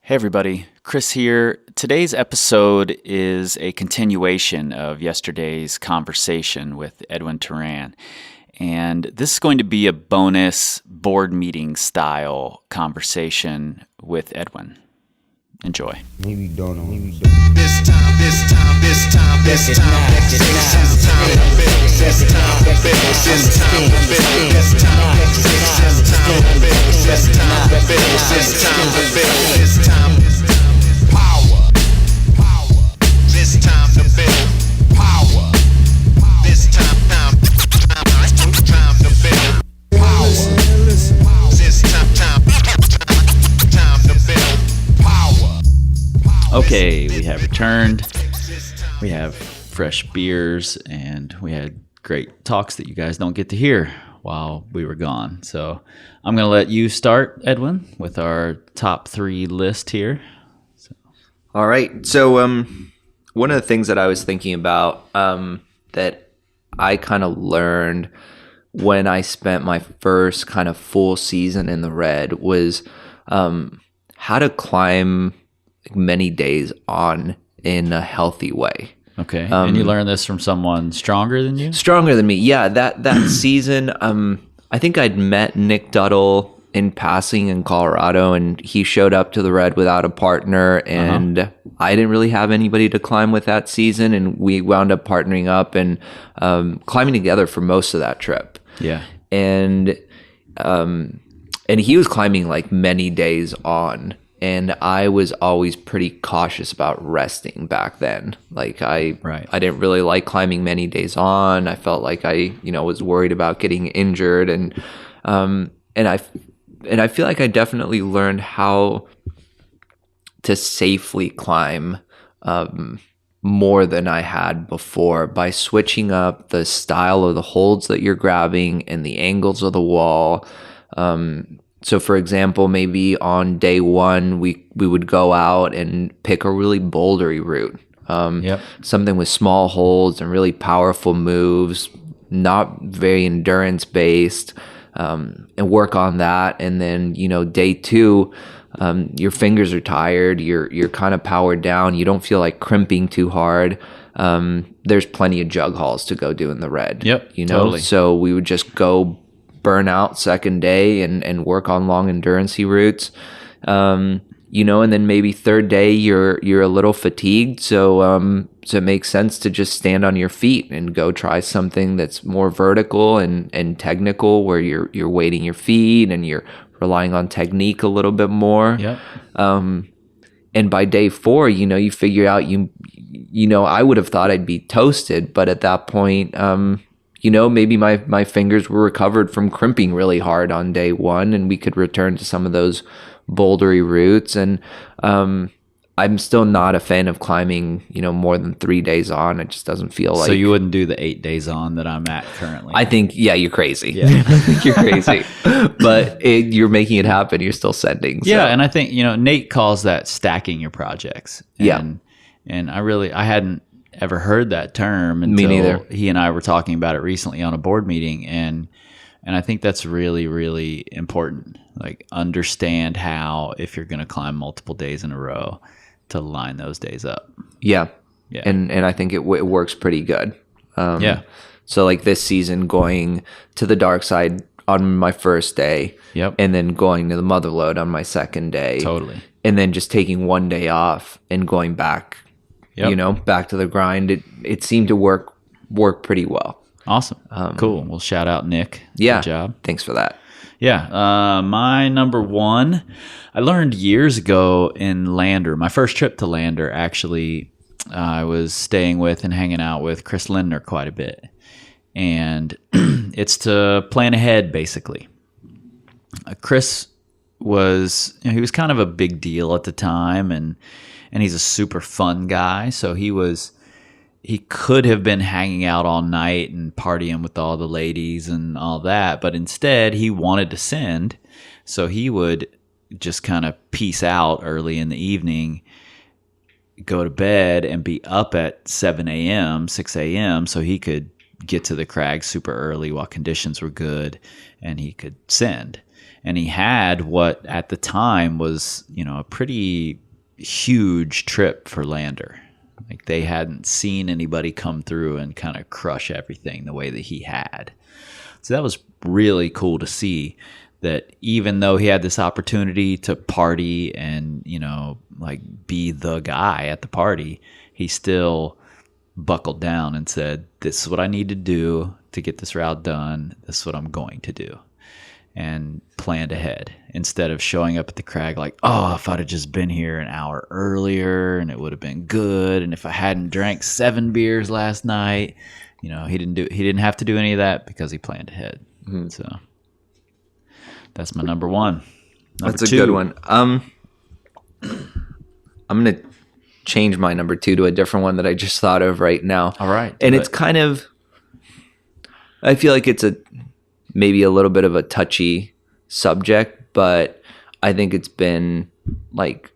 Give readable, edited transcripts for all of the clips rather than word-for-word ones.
Hey everybody, Chris here. Today's episode is a continuation of yesterday's conversation with Edwin Teran. And this is going to be a bonus board meeting style conversation with Edwin. Enjoy. Maybe don't know. This time, power. This time to build power. This time to build power. This time to build power. Okay, we have returned. We have fresh beers, and we had great talks that you guys don't get to hear while we were gone. So I'm going to let you start, Edwin, with our top 3 list here. All right. So one of the things that I was thinking about that I kind of learned when I spent my first kind of full season in the red was how to climb many days on in a healthy way. Okay. And you learned this from someone stronger than you? Stronger than me. Yeah, that season, I think I'd met Nick Duddle in passing in Colorado, and he showed up to the red without a partner, and I didn't really have anybody to climb with that season, and we wound up partnering up and climbing together for most of that trip. Yeah. And he was climbing like many days on, and I was always pretty cautious about resting back then. Like I didn't really like climbing many days on. I felt like I was worried about getting injured, and I feel like I definitely learned how to safely climb more than I had before by switching up the style of the holds that you're grabbing and the angles of the wall. So for example, maybe on day 1, we would go out and pick a really bouldery route. Something with small holds and really powerful moves, not very endurance based, and work on that. And then, day 2, your fingers are tired, you're kind of powered down, you don't feel like crimping too hard. There's plenty of jug hauls to go do in the red. Totally. So we would just go burn out second day and work on long endurance-y routes. And then maybe third day you're a little fatigued, so it makes sense to just stand on your feet and go try something that's more vertical and technical, where you're weighting your feet and you're relying on technique a little bit more. And by day 4, you figure out I would have thought I'd be toasted, but at that point, maybe my fingers were recovered from crimping really hard on day 1, and we could return to some of those bouldery routes. And I'm still not a fan of climbing, more than 3 days on. It just doesn't feel like. So you wouldn't do the 8 days on that I'm at currently? I think, you're crazy. Yeah. You're crazy. But you're making it happen. You're still sending. So. Yeah, and I think, Nate calls that stacking your projects. And I hadn't ever heard that term until Me neither. He and I were talking about it recently on a board meeting, and I think that's really, really important. Like, understand how, if you're going to climb multiple days in a row, to line those days up. Yeah. And I think it works pretty good. So like this season, going to the dark side on my first day, and then going to the mother lode on my second day, Totally, and then just taking 1 day off and going back. Back to the grind. It seemed to work pretty well. Awesome. Cool. Well, shout out Nick. Yeah. Good job. Thanks for that. Yeah. My number 1, I learned years ago in Lander. My first trip to Lander, actually, I was staying with and hanging out with Chris Lindner quite a bit. And it's to plan ahead, basically. Chris was, he was kind of a big deal at the time, and he's a super fun guy. So he could have been hanging out all night and partying with all the ladies and all that, but instead he wanted to send. So he would just kind of peace out early in the evening, go to bed, and be up at 7 a.m., 6 a.m. so he could get to the crag super early while conditions were good and he could send. And he had what at the time was, a pretty huge trip for Lander. Like they hadn't seen anybody come through and kind of crush everything the way that he had. So that was really cool to see that even though he had this opportunity to party and, like be the guy at the party, he still buckled down and said, this is what I need to do to get this route done. This is what I'm going to do. And planned ahead instead of showing up at the crag like, oh, if I'd have just been here an hour earlier and it would have been good. And if I hadn't drank 7 beers last night, he didn't have to do any of that because he planned ahead. Mm-hmm. So that's my number 1. That's a good one. I'm going to change my number 2 to a different one that I just thought of right now. All right. And it's kind of, I feel like it's maybe a little bit of a touchy subject, but I think it's been like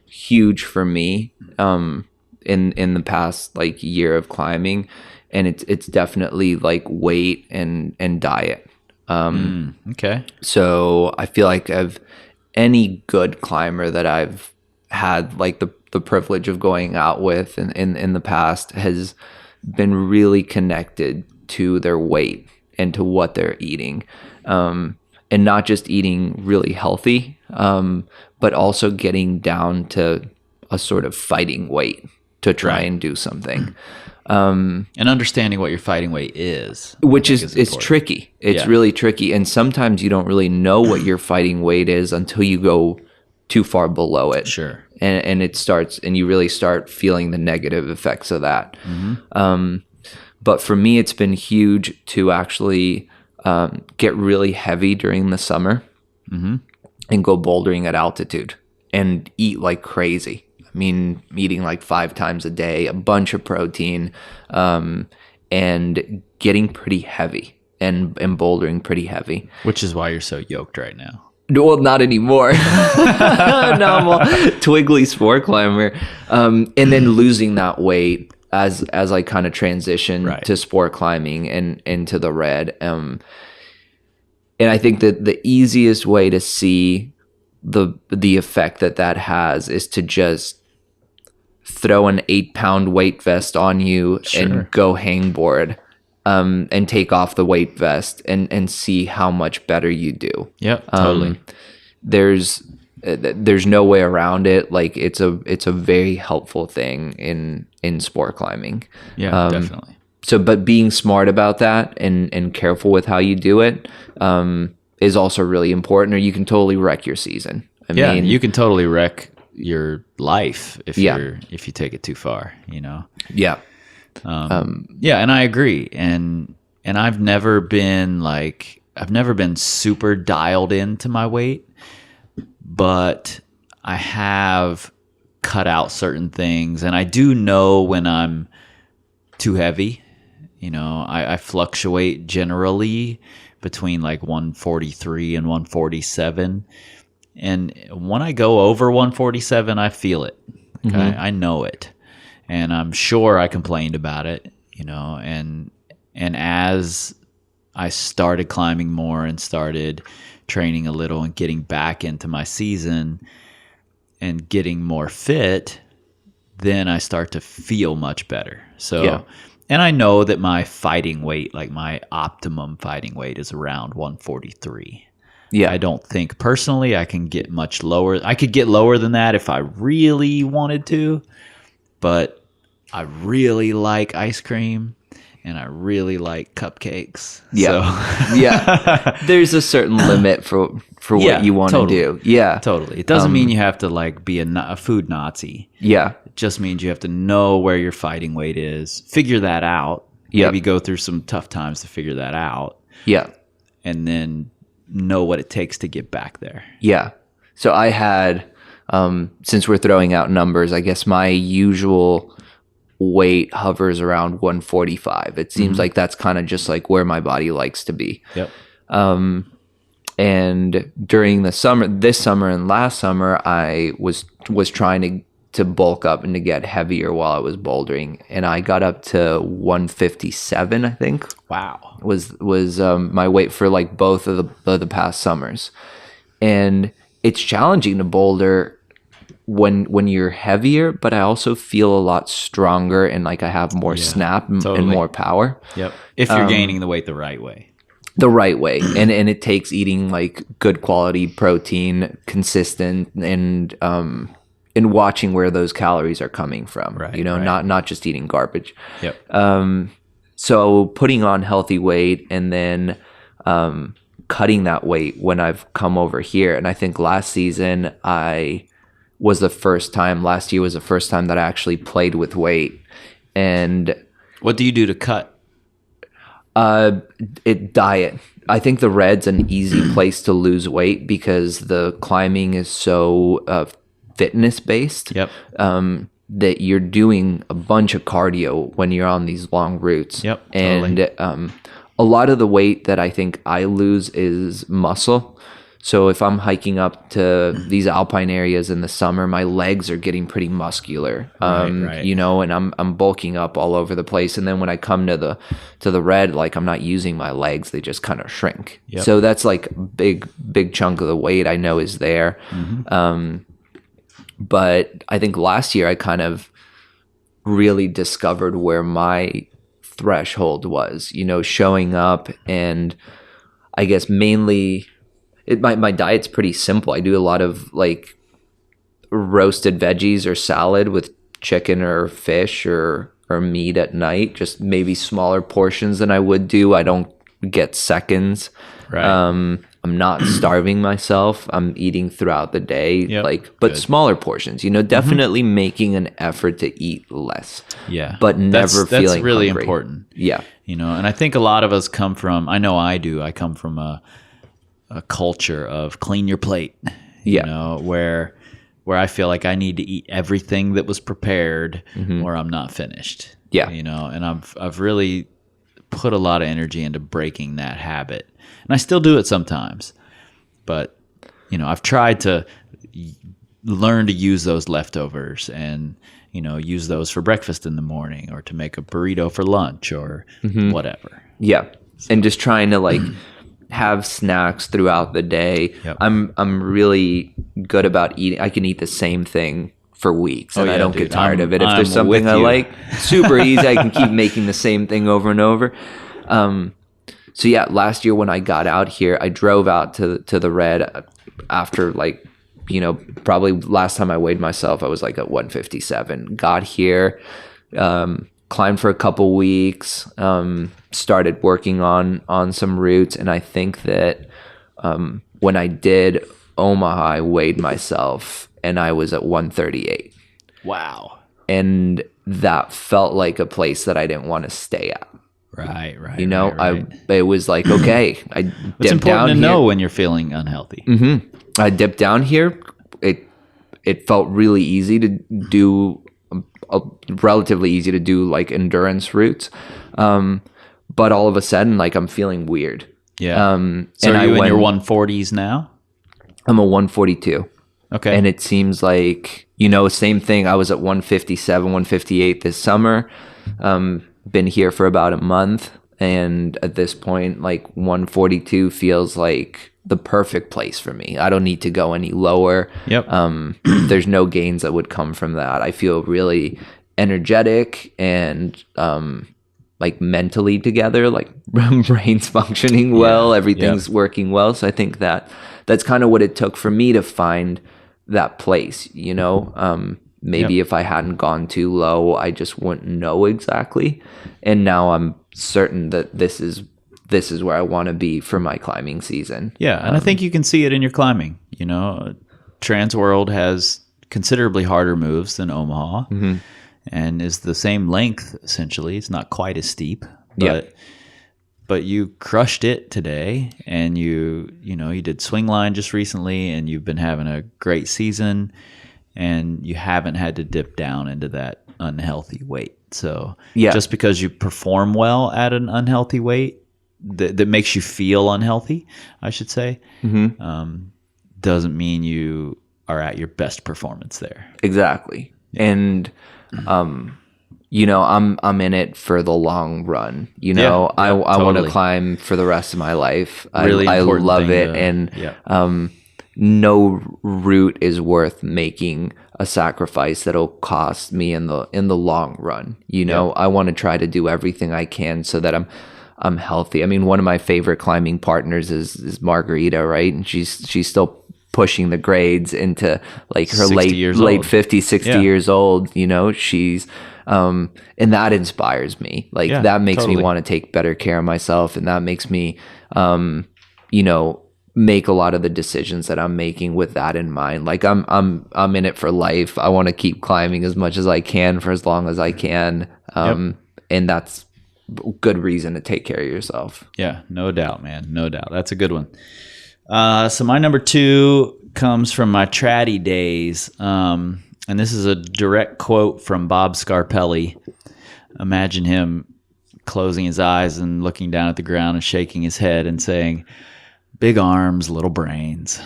huge for me in the past like year of climbing, and it's definitely like weight and diet. Okay. So I feel like any good climber that I've had like the privilege of going out with in the past has been really connected to their weight and to what they're eating, and not just eating really healthy, but also getting down to a sort of fighting weight to try and do something. And understanding what your fighting weight is. Which is tricky. It's really tricky. And sometimes you don't really know what your fighting weight is until you go too far below it. Sure. And it starts, and you really start feeling the negative effects of that. Mm-hmm. But for me, it's been huge to actually get really heavy during the summer and go bouldering at altitude and eat like crazy. I mean, eating like 5 times a day, a bunch of protein, and getting pretty heavy and bouldering pretty heavy. Which is why you're so yoked right now. Well, not anymore. Now I'm all twiggly sport climber. And then losing that weight as I kind of transition to sport climbing and into the red. And I think that the easiest way to see the effect that has is to just throw an 8-pound weight vest on you and go hangboard, and take off the weight vest and see how much better you do. Yep, totally. There's no way around it. Like it's a very helpful thing in sport climbing. Yeah, definitely. So, but being smart about that and careful with how you do it is also really important, or you can totally wreck your season. I mean, you can totally wreck your life if you take it too far, Yeah. And I agree. And I've never been super dialed into my weight, but I have cut out certain things, and I do know when I'm too heavy. I fluctuate generally between like 143 and 147. And when I go over 147, I feel it. Okay? Mm-hmm. I know it. And I'm sure I complained about it, and as I started climbing more and started training a little and getting back into my season and getting more fit, then I start to feel much better. So, and I know that my fighting weight, like my optimum fighting weight, is around 143. Yeah, I don't think personally I can get much lower. I could get lower than that if I really wanted to, but I really like ice cream and I really like cupcakes. Yeah. Yeah. There's a certain limit for what you want to do. Yeah. Totally. It doesn't mean you have to like be a food Nazi. Yeah. It just means you have to know where your fighting weight is, figure that out. Maybe go through some tough times to figure that out. Yeah. And then know what it takes to get back there. Yeah. So I had, since we're throwing out numbers, I guess my usual weight hovers around 145. It seems like that's kind of just like where my body likes to be. Yep. And during this summer and last summer, I was trying to to bulk up and to get heavier while I was bouldering, and I got up to 157, I think. Wow. Was my weight for like both of the past summers. And it's challenging to boulder when you're heavier, but I also feel a lot stronger, and like I have more snap and more power. Yep. If you're gaining the weight the right way. The right way. And it takes eating like good quality protein, consistent, and watching where those calories are coming from. Right, you know, right. not just eating garbage. Yep. So putting on healthy weight and then cutting that weight when I've come over here. And I think last year was the first time that I actually played with weight. And what do you do to cut? Diet. I think the red's an easy place to lose weight because the climbing is so fitness based. Yep. That you're doing a bunch of cardio when you're on these long routes. Yep. And Totally. A lot of the weight that I think I lose is muscle. So if I'm hiking up to these alpine areas in the summer, my legs are getting pretty muscular. Right. You know, and I'm bulking up all over the place. And then when I come to the red, like I'm not using my legs, they just kind of shrink. Yep. So that's like a big chunk of the weight I know is there. Mm-hmm. But I think last year I kind of really discovered where my threshold was, you know, showing up. And I guess mainly my diet's pretty simple. I do a lot of like roasted veggies or salad with chicken or fish or meat at night, just maybe smaller portions than I would do. I don't get seconds. Right. I'm not starving myself. I'm eating throughout the day, but smaller portions, you know, definitely making an effort to eat less. Yeah. But never feeling that's really hungry. important. Yeah. You know, and I think a lot of us come from, I know I do, I come from a culture of clean your plate, you know, where I feel like I need to eat everything that was prepared or I'm not finished. Yeah. You know, and I've really put a lot of energy into breaking that habit. And I still do it sometimes. But, you know, I've tried to learn to use those leftovers and, you know, use those for breakfast in the morning or to make a burrito for lunch or whatever. Yeah. And just trying to like have snacks throughout the day. Yep. I'm really good about eating. I can eat the same thing for weeks and I don't get tired of it. If there's something I like, super easy. I can keep making the same thing over and over. So yeah, last year when I got out here, I drove out to the red after like, you know, probably last time I weighed myself, I was like at 157. Got here, climbed for a couple weeks, started working on some routes, and I think that when I did Omaha, I weighed myself and I was at 138. Wow. And that felt like a place that I didn't want to stay at. Right. You know, right. it was like, okay, I dipped down here. It's important to know when you're feeling unhealthy. I dipped down here. It felt really easy to do, relatively easy to do like endurance routes. But all of a sudden, like I'm feeling weird. Yeah. and So are you in went, your 140s now? I'm a 142. Okay. And it seems like, you know, same thing. I was at 157, 158 this summer. Been here for about a month. And at this point, like 142 feels like the perfect place for me. I don't need to go any lower. Yep. There's no gains that would come from that. I feel really energetic and like mentally together, like brain's functioning well, everything's working well. So I think that's kind of what it took for me to find that place, you know. Maybe if I hadn't gone too low, I just wouldn't know exactly. And now I'm certain that this is where I want to be for my climbing season. Yeah, and I think you can see it in your climbing. You know, Trans World has considerably harder moves than Omaha and is the same length, essentially. It's not quite as steep, but you crushed it today, and you did swing line just recently, and you've been having a great season, and you haven't had to dip down into that unhealthy weight. So just because you perform well at an unhealthy weight that makes you feel unhealthy, I should say, Mm-hmm. doesn't mean you are at your best performance there. Exactly. And you know, I'm in it for the long run. You know, I want to climb for the rest of my life. Really I love it, and no route is worth making a sacrifice that'll cost me in the long run. You know, I want to try to do everything I can so that I'm healthy. I mean, one of my favorite climbing partners is Margarita, right? And she's still pushing the grades into like her late 50s, 60 years old. You know, she's and that inspires me. Like that makes me want to take better care of myself, and that makes me you know, make a lot of the decisions that I'm making with that in mind. Like I'm in it for life. I want to keep climbing as much as I can for as long as I can. And that's good reason to take care of yourself. Yeah, no doubt, man. No doubt. That's a good one. So my number 2 comes from my tratty days. And this is a direct quote from Bob Scarpelli. Imagine him closing his eyes and looking down at the ground and shaking his head and saying, "Big arms, little brains."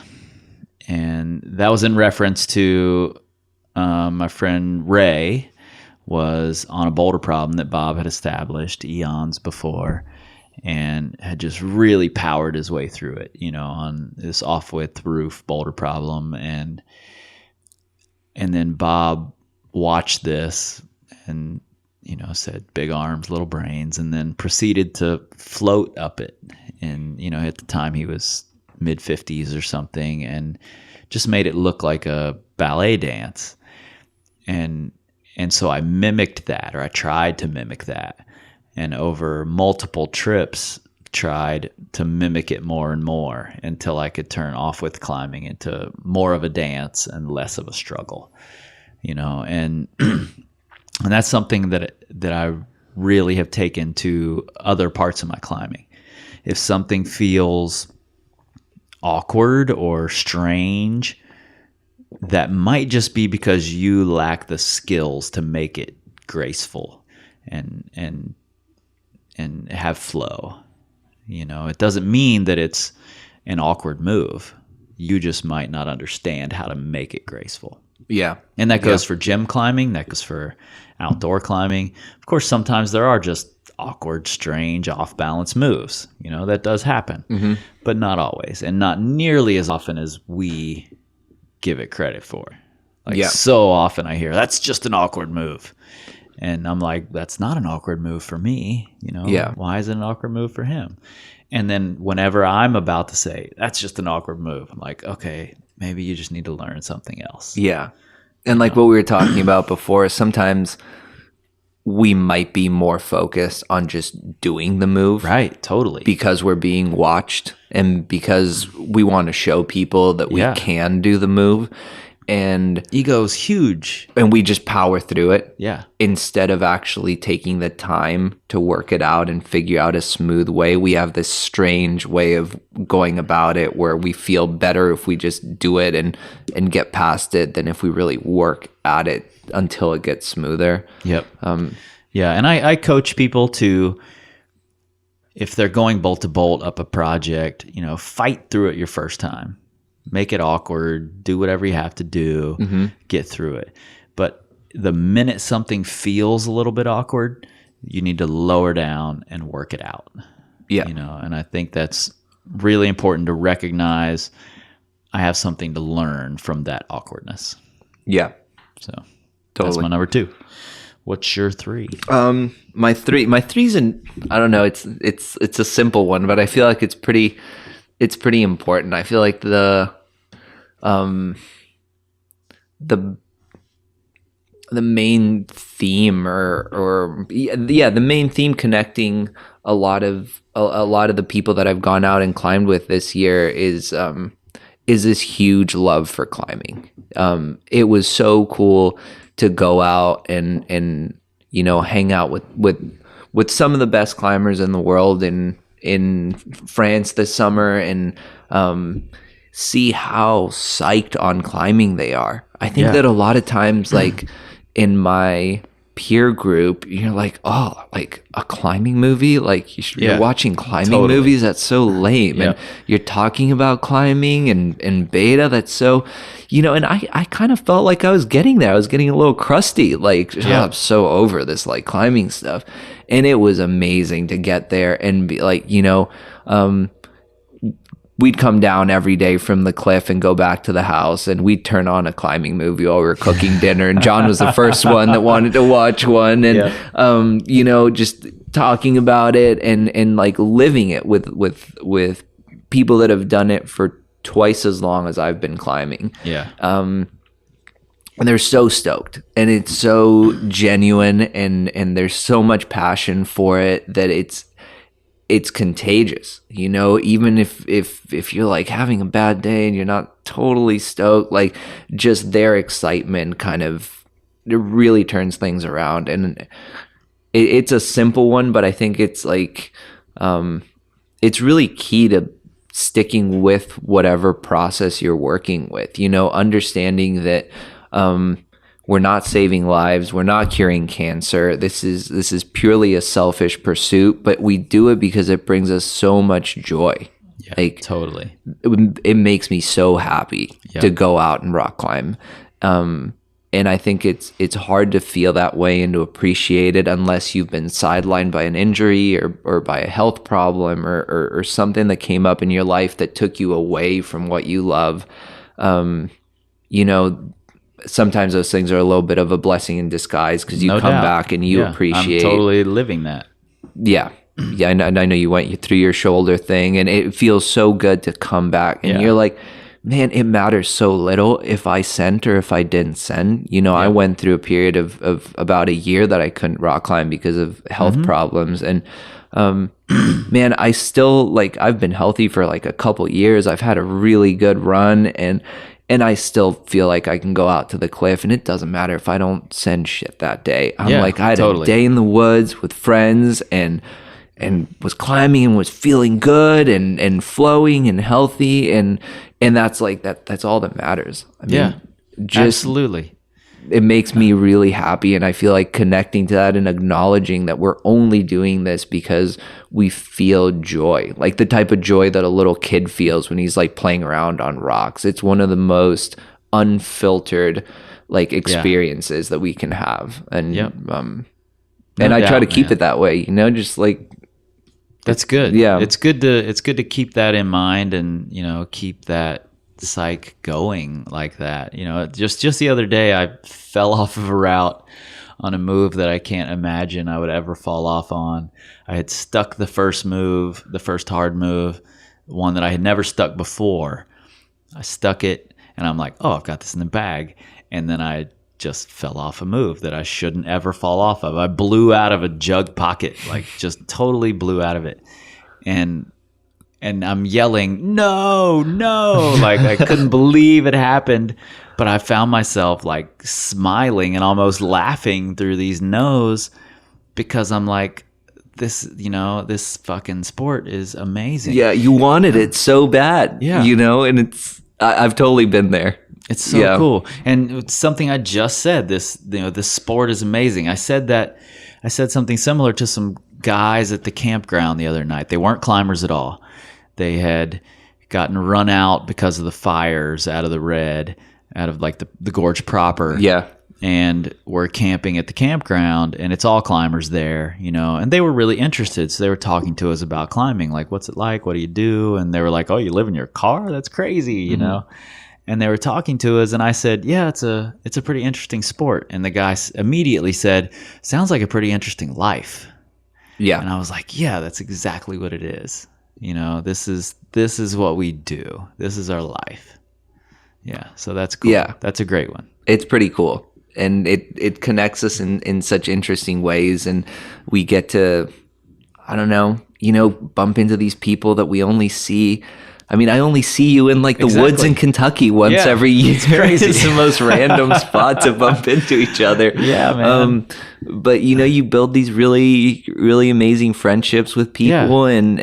And that was in reference to my friend Ray was on a boulder problem that Bob had established eons before and had just really powered his way through it, you know, on this off-width roof boulder problem. And then Bob watched this and, you know, said, "Big arms, little brains," and then proceeded to float up it. And, you know, at the time he was mid-50s or something, and just made it look like a ballet dance. And so I mimicked that, or I tried to mimic that. And over multiple trips, tried to mimic it more and more until I could turn off with climbing into more of a dance and less of a struggle, you know. And and that's something that I really have taken to other parts of my climbing. If something feels awkward or strange, that might just be because you lack the skills to make it graceful and have flow. You know, it doesn't mean that it's an awkward move. You just might not understand how to make it graceful. Yeah. And that goes for gym climbing. That goes for outdoor climbing. Of course, sometimes there are just awkward, strange, off-balance moves. You know, that does happen. But not always. And not nearly as often as we give it credit for. Like so often I hear, "That's just an awkward move." And I'm like, that's not an awkward move for me, you know? Why is it an awkward move for him? And then whenever I'm about to say, "That's just an awkward move," I'm like, okay, maybe you just need to learn something else. Yeah. And like what we were talking about before, sometimes we might be more focused on just doing the move. Right, totally. Because we're being watched and because we want to show people that we can do the move. And ego's huge. And we just power through it. Yeah. Instead of actually taking the time to work it out and figure out a smooth way, we have this strange way of going about it where we feel better if we just do it and get past it than if we really work at it until it gets smoother. Yep. Yeah. And I coach people to, if they're going bolt to bolt up a project, you know, fight through it your first time. Make it awkward, do whatever you have to do, get through it. But the minute something feels a little bit awkward, you need to lower down and work it out. Yeah. You know, and I think that's really important to recognize I have something to learn from that awkwardness. Yeah. So that's my number 2. What's your 3? My three's I don't know, it's a simple one, but I feel like it's pretty important. I feel like the main theme the main theme connecting a lot of the people that I've gone out and climbed with this year is this huge love for climbing. It was so cool to go out and you know, hang out with some of the best climbers in the world in France this summer and see how psyched on climbing they are. I think that a lot of times, like in my peer group, you're like, oh, like a climbing movie? Like you're watching climbing movies? That's so lame. And you're talking about climbing and beta. That's so, and I kind of felt like I was getting there. I was getting a little crusty. Like, I'm so over this like climbing stuff. And it was amazing to get there and be like, we'd come down every day from the cliff and go back to the house, and we'd turn on a climbing movie while we were cooking dinner. And John was the first one that wanted to watch one, and just talking about it and like living it with people that have done it for twice as long as I've been climbing. And they're so stoked, and it's so genuine, and there's so much passion for it that it's contagious, even if you're like having a bad day and you're not totally stoked, like just their excitement kind of, it really turns things around. And it's a simple one, but I think it's like, it's really key to sticking with whatever process you're working with, understanding that, we're not saving lives. We're not curing cancer. This is purely a selfish pursuit, but we do it because it brings us so much joy. Yeah, like totally. It makes me so happy to go out and rock climb. And I think it's hard to feel that way and to appreciate it unless you've been sidelined by an injury or by a health problem or something that came up in your life that took you away from what you love. Sometimes those things are a little bit of a blessing in disguise because you come back and you appreciate. I'm totally living that. Yeah. I know you went through your shoulder thing, and it feels so good to come back. And you're like, man, it matters so little if I sent or if I didn't send. I went through a period of about a year that I couldn't rock climb because of health problems. And man, I still, like, I've been healthy for like a couple years. I've had a really good run, and I still feel like I can go out to the cliff, and it doesn't matter if I don't send shit that day. I had a day in the woods with friends and was climbing and was feeling good and flowing and healthy, and that's like that's all that matters. I mean, absolutely. It makes me really happy, and I feel like connecting to that and acknowledging that we're only doing this because we feel joy, like the type of joy that a little kid feels when he's like playing around on rocks. It's one of the most unfiltered like experiences that we can have, and and I try to keep it that way, just like that's good. Yeah, it's good to keep that in mind, and keep that psych going like that. Just the other day I fell off of a route on a move that I can't imagine I would ever fall off on. I had stuck the first move, the first hard move, one that I had never stuck before. I stuck it, and I'm like, oh, I've got this in the bag. And then I just fell off a move that I shouldn't ever fall off of. I blew out of a jug pocket, like just totally blew out of it. And I'm yelling, no, like I couldn't believe it happened. But I found myself like smiling and almost laughing through these no's because I'm like, this fucking sport is amazing. Yeah, you wanted it so bad, and I've totally been there. It's so cool. And it's something I just said, this sport is amazing. I said something similar to some guys at the campground the other night. They weren't climbers at all. They had gotten run out because of the fires out of the red, out of like the gorge proper. Yeah. And we're camping at the campground, and it's all climbers there, and they were really interested. So they were talking to us about climbing, like, what's it like? What do you do? And they were like, oh, you live in your car? That's crazy, you know? And they were talking to us, and I said, yeah, it's a pretty interesting sport. And the guy immediately said, sounds like a pretty interesting life. Yeah. And I was like, yeah, that's exactly what it is. This is what we do. This is our life. Yeah. So that's cool. Yeah. That's a great one. It's pretty cool. And it connects us in such interesting ways. And we get to, I don't know, bump into these people that we only see. I mean, I only see you in like the woods in Kentucky once every year. It's crazy. It's the most random spot to bump into each other. Yeah, man. But you build these really, really amazing friendships with people, and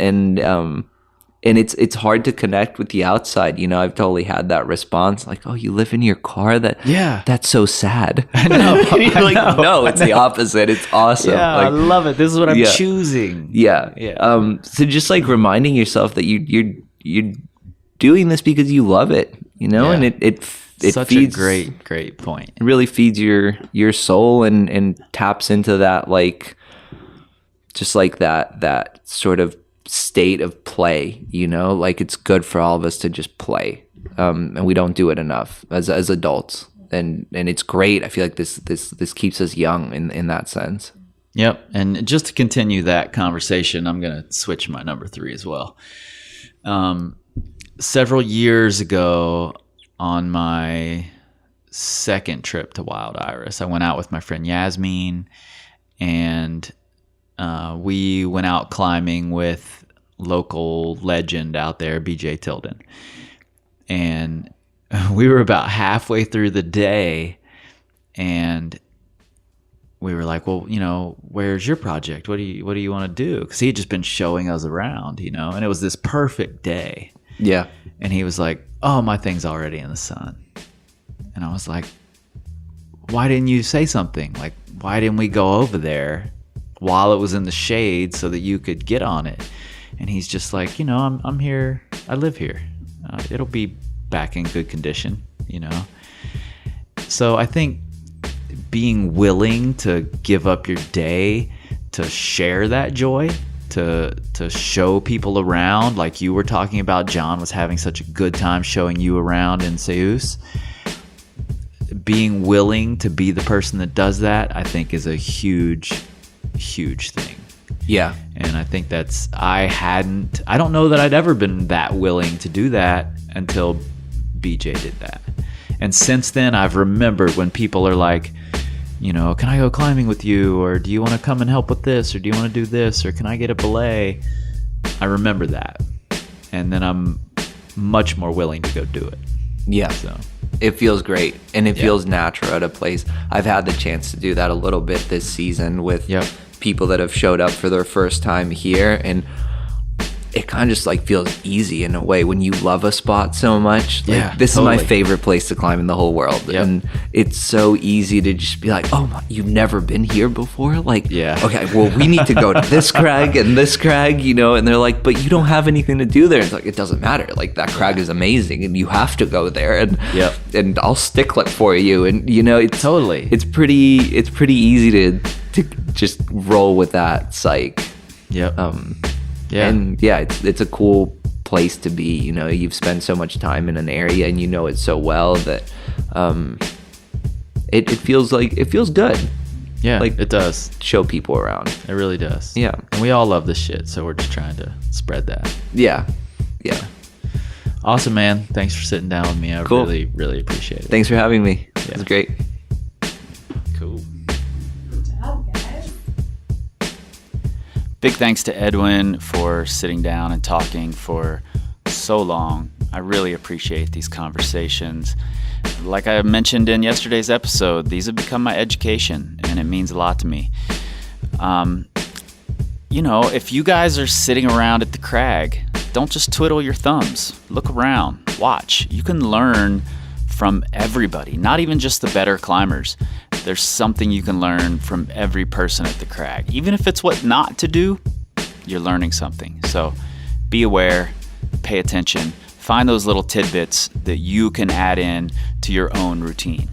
And it's hard to connect with the outside. I've totally had that response, like, "Oh, you live in your car? That's so sad." I know. No, it's the opposite. It's awesome. Yeah, I love it. This is what I'm choosing. Yeah. So just like reminding yourself that you're doing this because you love it, and it such feeds, a great point. It really feeds your soul and taps into that, like, just like that sort of state of play, like it's good for all of us to just play, and we don't do it enough as adults, and it's great. I feel like this keeps us young in that sense. Yep. And just to continue that conversation, I'm gonna switch my number 3 as well. Several years ago, on my second trip to Wild Iris, I went out with my friend Yasmin, and we went out climbing with local legend out there, BJ Tilden. And we were about halfway through the day, and we were like, well, where's your project? What do you want to do? Because he had just been showing us around, and it was this perfect day. Yeah. And he was like, oh, my thing's already in the sun. And I was like, why didn't you say something? Like, why didn't we go over there while it was in the shade so that you could get on it? And he's just like, I'm here. I live here. It'll be back in good condition, So I think being willing to give up your day to share that joy, to show people around, like you were talking about, John was having such a good time showing you around in Seus. Being willing to be the person that does that, I think, is a huge thing. Yeah. And I think I don't know that I'd ever been that willing to do that until BJ did that. And since then, I've remembered when people are like, can I go climbing with you? Or do you want to come and help with this? Or do you want to do this? Or can I get a belay? I remember that. And then I'm much more willing to go do it. Yeah. So it feels great, and it feels natural at a place. I've had the chance to do that a little bit this season with people that have showed up for their first time here, and it kind of just like feels easy in a way when you love a spot so much. Like, this is my favorite place to climb in the whole world. And it's so easy to just be like, oh, you've never been here before? Like, okay, well, we need to go to this crag and this crag, and they're like, but you don't have anything to do there. It's like, it doesn't matter. Like, that crag is amazing and you have to go there, and I'll sticklet for you. And, it's it's pretty easy to just roll with that psych. And it's a cool place to be. You've spent so much time in an area and it so well that it feels good. Yeah, like, it does. Show people around. It really does. Yeah. And we all love this shit, so we're just trying to spread that. Yeah. Awesome, man. Thanks for sitting down with me. I really, really appreciate it. Thanks for having me. It was great. Cool. Big thanks to Edwin for sitting down and talking for so long. I really appreciate these conversations. Like I mentioned in yesterday's episode, these have become my education, and it means a lot to me. If you guys are sitting around at the crag, don't just twiddle your thumbs. Look around, watch. You can learn from everybody, not even just the better climbers. There's something you can learn from every person at the crag. Even if it's what not to do, you're learning something. So be aware, pay attention, find those little tidbits that you can add in to your own routine.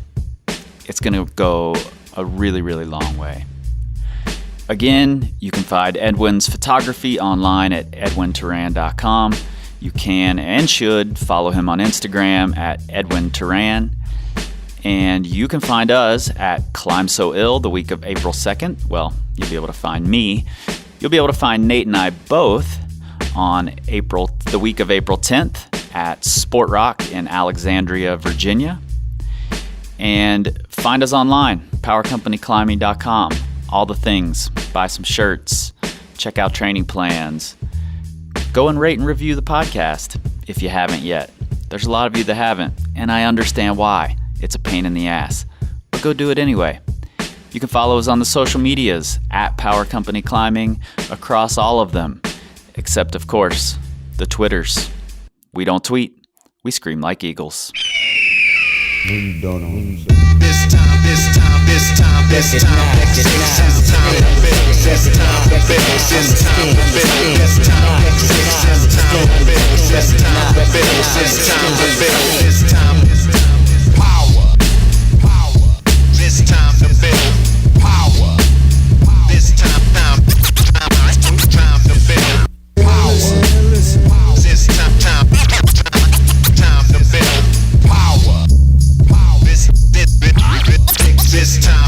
It's going to go a really, really long way. Again, you can find Edwin's photography online at edwinteran.com. You can and should follow him on Instagram at Edwin Teran. And you can find us at Climb So Ill the week of April 2nd. Well, you'll be able to find me. You'll be able to find Nate and I both on the week of April 10th at Sport Rock in Alexandria, Virginia. And find us online, powercompanyclimbing.com. All the things. Buy some shirts. Check out training plans. Go and rate and review the podcast if you haven't yet. There's a lot of you that haven't, and I understand why. It's a pain in the ass, but go do it anyway. You can follow us on the social medias at Power Company Climbing across all of them, except, of course, the Twitters. We don't tweet. We scream like eagles. This time, this time, this time, this time, this time to build. This time to build. This time to build. This time to build. This time to build. This time to build. This time power. This time to build power. This time to build power. This time to build power. This time